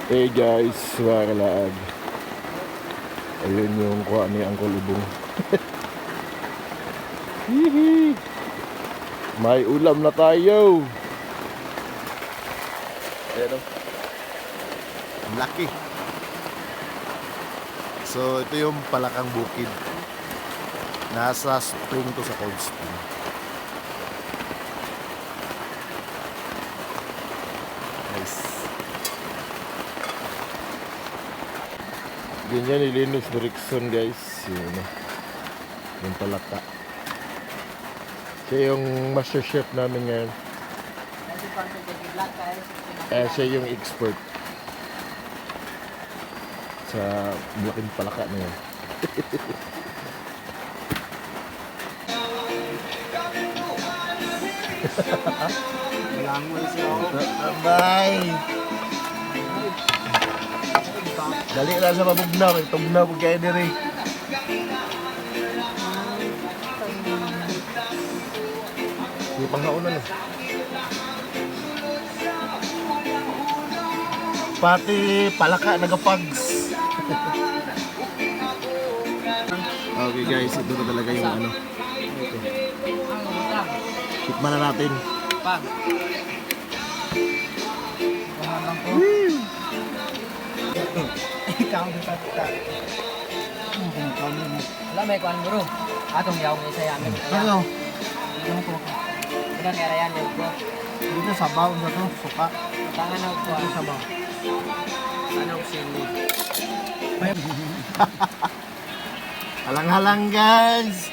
Hey guys, mga kalaag. Ayun yung kuha ni Uncle Ibong. Hihi. May ulam na tayo. Ayan o. Ang laki. So ito yung Palakang Bukid. Nasa spring to sa Cold Spring. Nice. Ganyan ni Linus Rickson guys. Yun, yung palaka. Siya yung master chef namin ngayon. Siya yung expert sa malaking palaka na yan. Bye. Dali lang sa mabugnaw, tugnaw po kayo diri. Hindi pang naunan eh. Pati palaka nagapags. Okay guys, ito na talaga yung ano. Ito. Tikman na natin. Pag. Ikaw dito ka. Wala may kuan bro. Atong yaw may saya amin. Ano? Ano ko? Wala ni arayan yo ko. Dito sabaw na to, suka. Tangan na ko. Dito sabaw. Ano ko sili. Halang-halang guys.